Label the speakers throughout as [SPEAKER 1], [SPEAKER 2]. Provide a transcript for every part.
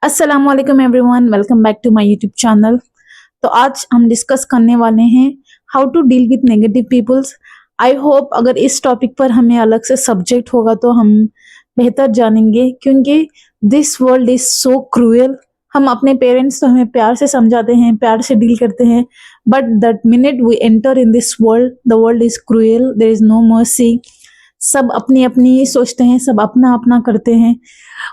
[SPEAKER 1] अस्सलाम वालेकुम everyone, welcome back to my YouTube channel. तो आज हम डिस्कस करने वाले हैं how to deal with negative peoples. I hope अगर इस टॉपिक पर हमें अलग से सब्जेक्ट होगा तो हम बेहतर जानेंगे, क्योंकि this world is so cruel. हम अपने पेरेंट्स तो हमें प्यार से समझाते हैं, प्यार से डील करते हैं, but that minute we enter in this world, the world is cruel, there is no mercy. सब अपनी अपनी सोचते हैं, सब अपना अपना करते हैं,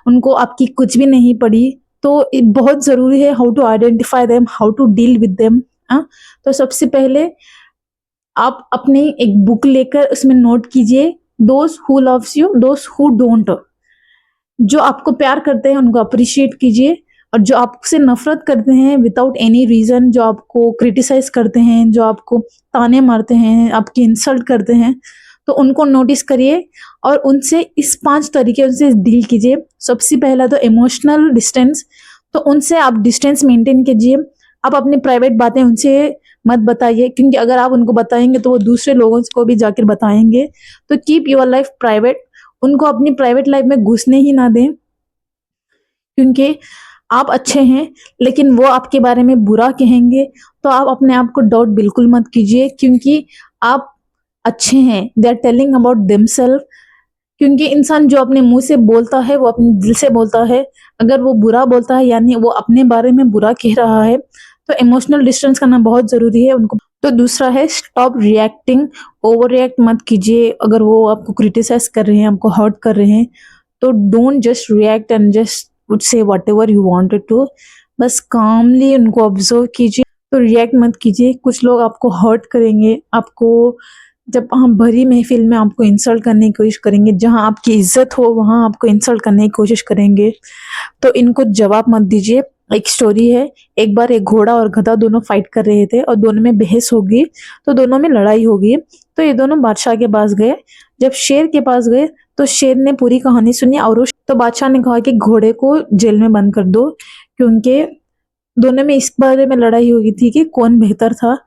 [SPEAKER 1] उनको आपकी कुछ भी नहीं पड़ी। तो बहुत जरूरी है how to identify them, how to deal with them. तो सबसे पहले आप अपनी एक बुक लेकर उसमें नोट कीजिए, those who loves you, those who don't. जो आपको प्यार करते हैं उनको अप्रिशिएट कीजिए, और जो आपसे नफरत करते हैं विदाउट एनी रीजन, जो आपको क्रिटिसाइज करते हैं, जो आपको ताने मारते हैं, आपकी इंसल्ट करते हैं, तो उनको नोटिस करिए और उनसे इस 5 तरीके से डील कीजिए। सबसे पहला तो इमोशनल डिस्टेंस। तो उनसे आप डिस्टेंस मेंटेन कीजिए। आप अपनी प्राइवेट बातें उनसे मत बताइए, क्योंकि अगर आप उनको बताएंगे तो वो दूसरे लोगों को भी जाकर बताएंगे। तो कीप योर लाइफ प्राइवेट। उनको अपनी प्राइवेट लाइफ में घुसने ही ना दें, क्योंकि आप अच्छे हैं लेकिन वो आपके बारे में बुरा कहेंगे। तो आप अपने आप को डाउट बिल्कुल मत कीजिए, क्योंकि आप अच्छे हैं। They are telling about themselves. क्योंकि इंसान जो अपने मुंह से बोलता है वो अपने दिल से बोलता है। अगर वो बुरा बोलता है यानी वो अपने बारे में बुरा कह रहा है। तो इमोशनल डिस्टेंस करना बहुत जरूरी है उनको। तो दूसरा है स्टॉप रिएक्टिंग। ओवर रिएक्ट मत कीजिए। अगर वो आपको क्रिटिसाइज कर रहे हैं, आपको हर्ट कर रहे हैं, तो don't just react and just would say whatever you wanted to. बस कामली उनको ऑब्जर्व कीजिए। तो रिएक्ट मत कीजिए। कुछ लोग आपको हर्ट करेंगे, आपको जब हम भरी महफिल में आपको इंसल्ट करने की कोशिश करेंगे, जहां आपकी इज्जत हो वहां आपको इंसल्ट करने की कोशिश करेंगे, तो इनको जवाब मत दीजिए। एक स्टोरी है, एक बार एक घोड़ा और गधा दोनों फाइट कर रहे थे और दोनों में बहस होगी, तो दोनों में लड़ाई होगी। तो ये दोनों बादशाह के पास गए। जब शेर के पास गए तो शेर ने पूरी कहानी सुनी, और तो बादशाह ने कहा कि घोड़े को जेल में बंद कर दो, क्योंकि दोनों में इस बारे में लड़ाई हुई थी कि कौन बेहतर था।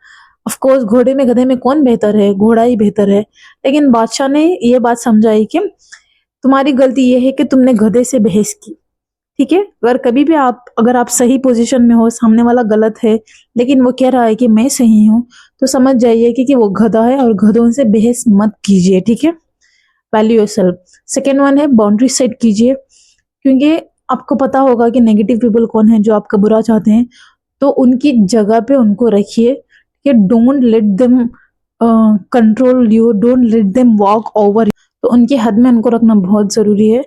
[SPEAKER 1] ऑफ कोर्स घोड़े में गधे में कौन बेहतर है, घोड़ा ही बेहतर है। लेकिन बादशाह ने ये बात समझाई कि तुम्हारी गलती ये है कि तुमने गधे से बहस की। ठीक है, अगर कभी भी अगर आप सही पोजीशन में हो, सामने वाला गलत है लेकिन वो कह रहा है कि मैं सही हूँ, तो समझ जाइए कि वो गधा है, और गधों से बहस मत कीजिए। ठीक है, वैल्यू योरसेल्फ। सेकेंड वन है बाउंड्री सेट कीजिए, क्योंकि आपको पता होगा कि नेगेटिव पीपल कौन है जो आपका बुरा चाहते हैं। तो उनकी जगह पे उनको रखिए कि don't let them control you, don't let them walk over. तो उनकी हद में उनको रखना बहुत जरूरी है।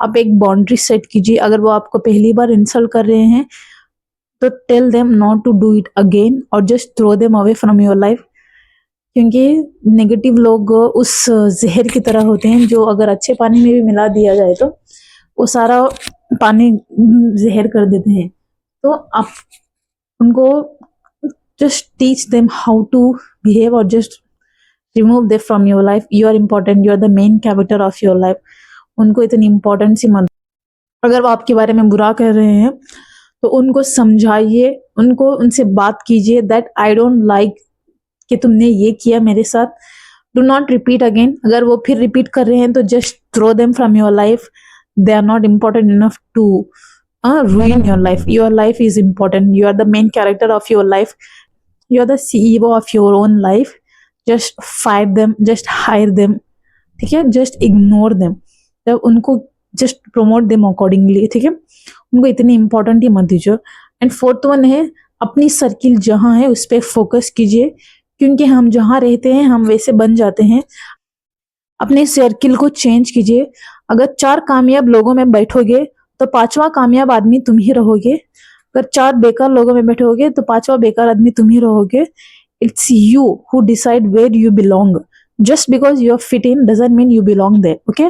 [SPEAKER 1] आप एक बाउंड्री सेट कीजिए। अगर वो आपको पहली बार इंसल्ट कर रहे हैं तो tell them not to do it again, और just throw them away from your life. क्योंकि नेगेटिव लोग उस जहर की तरह होते हैं जो अगर अच्छे पानी में भी मिला दिया जाए तो वो सारा पानी जहर कर देते हैं। तो आप उनको just teach them how to behave, or just remove them from your life. You are important, you are the main character of your life. उनको इतनी इम्पोर्टेंस ही मत। अगर वो आपके बारे में बुरा कर रहे हैं तो उनको समझाइए, उनको उनसे बात कीजिए दैट आई डोंट लाइक कि तुमने ये किया मेरे साथ, डू नॉट रिपीट अगेन। अगर वो फिर रिपीट कर रहे हैं तो just throw them from your life. They are not important enough to ruin your life. Your life is important, you are the main character of your life, you are the CEO of your own life. Just fire them, just hire them. ठीक है, just ignore them. जब उनको just promote them accordingly. ठीक है, उनको इतनी important ही मत दीजिए। एंड फोर्थ वन है अपनी सर्किल जहाँ है उस पर फोकस कीजिए, क्योंकि हम जहाँ रहते हैं हम वैसे बन जाते हैं। अपने सर्किल को चेंज कीजिए। अगर 4 कामयाब लोगों में बैठोगे तो 5वां कामयाब आदमी तुम ही रहोगे। अगर 4 बेकार लोगों में बैठोगे तो 5वां बेकार आदमी तुम ही रहोगे। It's you who decide where you belong. Just because you are fit in doesn't mean you belong there. Okay,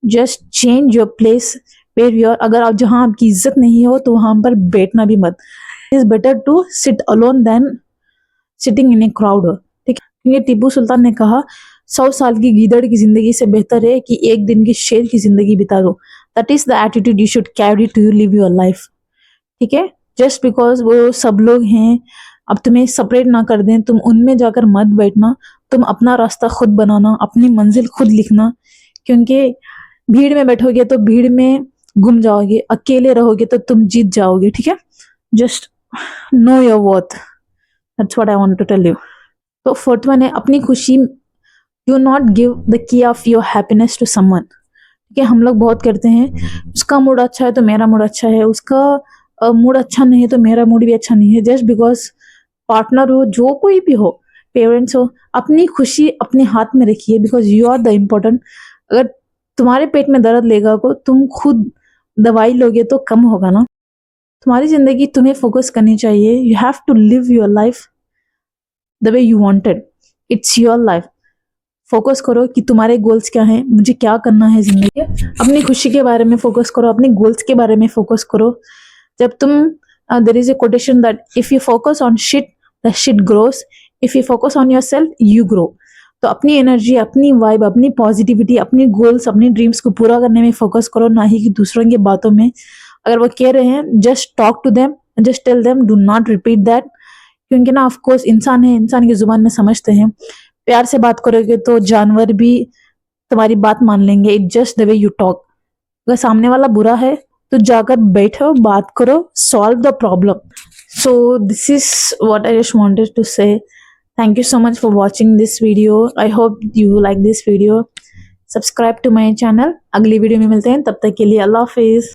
[SPEAKER 1] just change your place where you are. अगर आप जहां आपकी इज्जत नहीं हो तो वहां पर बैठना भी मत। It's better to sit alone than sitting in a crowd. ठीक है, क्योंकि टीपू सुल्तान ने कहा 100 साल की गीदड़ की जिंदगी से बेहतर है कि एक दिन की शेर की जिंदगी बिता दो। That is the attitude you should carry to live your life. ठीक है, जस्ट बिकॉज वो सब लोग हैं अब तुम्हें सेपरेट ना कर दें, तुम उनमें जाकर मत बैठना। तुम अपना रास्ता खुद बनाना, अपनी मंजिल खुद लिखना। क्योंकि भीड़ में बैठोगे तो भीड़ में गुम जाओगे, अकेले रहोगे तो तुम जीत जाओगे, ठीक है। Just know your worth, that's what I want to tell you. तो फोर्थ वन है अपनी खुशी, do not give the key of your happiness to someone. ठीक है, हम लोग बहुत करते हैं, उसका मूड अच्छा है तो मेरा मूड अच्छा है, उसका मूड अच्छा नहीं है तो मेरा मूड भी अच्छा नहीं है। जस्ट बिकॉज पार्टनर हो, जो कोई भी हो, पेरेंट्स हो, अपनी खुशी अपने हाथ में रखिए, because you are the important. अगर तुम्हारे पेट में दर्द लेगा को तुम खुद दवाई लोगे तो कम होगा ना। तुम्हारी जिंदगी तुम्हें फोकस करनी चाहिए। You have to live your life the way you wanted, it's your life. Focus करो कि तुम्हारे गोल्स क्या हैं, मुझे क्या करना है जिंदगी। अपनी खुशी के बारे में फोकस करो, अपने गोल्स के बारे में फोकस करो। जब तुम there is a quotation that if you focus on shit the shit grows, if you focus on yourself you grow. तो अपनी एनर्जी, अपनी वाइब, अपनी पॉजिटिविटी, अपनी गोल्स, अपनी ड्रीम्स को पूरा करने में फोकस करो, ना ही कि दूसरों की बातों में। अगर वो कह रहे हैं just talk to them, just tell them, do not repeat that. क्योंकि ना ऑफकोर्स इंसान है, इंसान की जुबान में समझते हैं। प्यार से बात करोगे तो जानवर भी तुम्हारी बात मान लेंगे, it just the way you talk. अगर सामने वाला बुरा है तो जाकर बैठो, बात करो, solve the problem. So this is what I just wanted to say. Thank you so much for watching this video. I hope you like this video. Subscribe to my channel. अगली वीडियो में मिलते हैं, तब तक के लिए अल्लाह हाफिज।